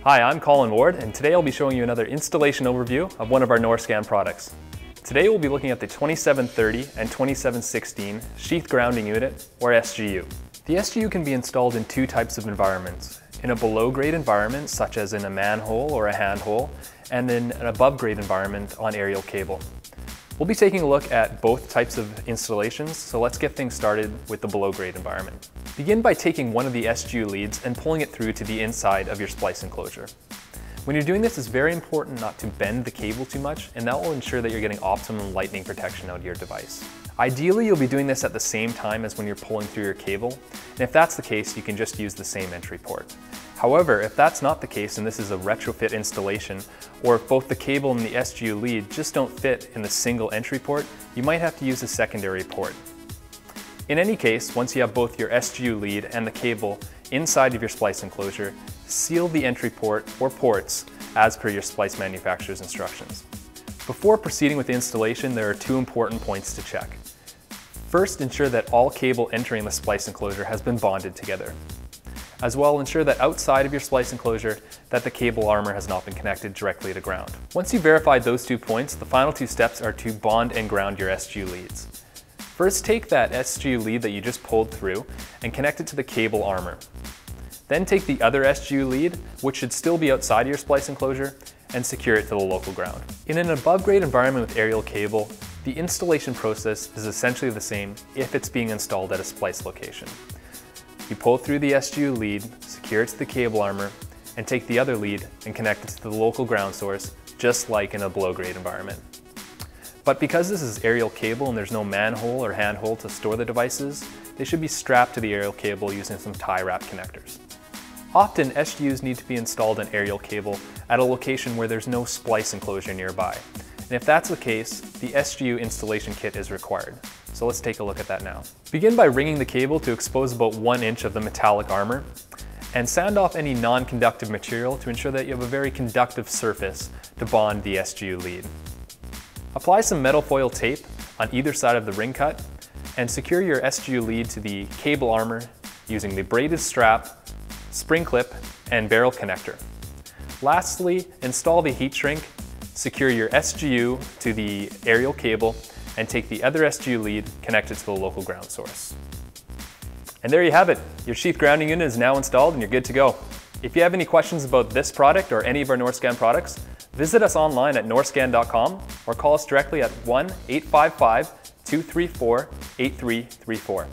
Hi, I'm Colin Ward, and today I'll be showing you another installation overview of one of our Norscan products. Today we'll be looking at the 2730 and 2716 Sheath Grounding Unit, or SGU. The SGU can be installed in two types of environments: in a below-grade environment, such as in a manhole or a handhole, and in an above-grade environment on aerial cable. We'll be taking a look at both types of installations, so let's get things started with the below-grade environment. Begin by taking one of the SGU leads and pulling it through to the inside of your splice enclosure. When you're doing this, it's very important not to bend the cable too much, and that will ensure that you're getting optimum lightning protection out of your device. Ideally, you'll be doing this at the same time as when you're pulling through your cable, and if that's the case, you can just use the same entry port. However, if that's not the case and this is a retrofit installation, or if both the cable and the SGU lead just don't fit in the single entry port, you might have to use a secondary port. In any case, once you have both your SGU lead and the cable inside of your splice enclosure, seal the entry port or ports as per your splice manufacturer's instructions. Before proceeding with the installation, there are two important points to check. First, ensure that all cable entering the splice enclosure has been bonded together. As well, ensure that outside of your splice enclosure that the cable armor has not been connected directly to ground. Once you've verified those 2 points, the final 2 steps are to bond and ground your SGU leads. First, take that SGU lead that you just pulled through and connect it to the cable armor. Then take the other SGU lead, which should still be outside of your splice enclosure, and secure it to the local ground. In an above-grade environment with aerial cable, the installation process is essentially the same if it's being installed at a splice location. You pull through the SGU lead, secure it to the cable armor, and take the other lead and connect it to the local ground source, just like in a below-grade environment. But because this is aerial cable and there's no manhole or handhole to store the devices, they should be strapped to the aerial cable using some tie wrap connectors. Often, SGUs need to be installed on aerial cable at a location where there's no splice enclosure nearby. And if that's the case, the SGU installation kit is required. So let's take a look at that now. Begin by ringing the cable to expose about 1 inch of the metallic armor, and sand off any non-conductive material to ensure that you have a very conductive surface to bond the SGU lead. Apply some metal foil tape on either side of the ring cut, and secure your SGU lead to the cable armor using the braided strap, spring clip, and barrel connector. Lastly, install the heat shrink, secure your SGU to the aerial cable, and take the other SGU lead, connect it to the local ground source. And there you have it. Your sheath grounding unit is now installed and you're good to go. If you have any questions about this product or any of our Norscan products, visit us online at norscan.com or call us directly at 1-855-234-8334.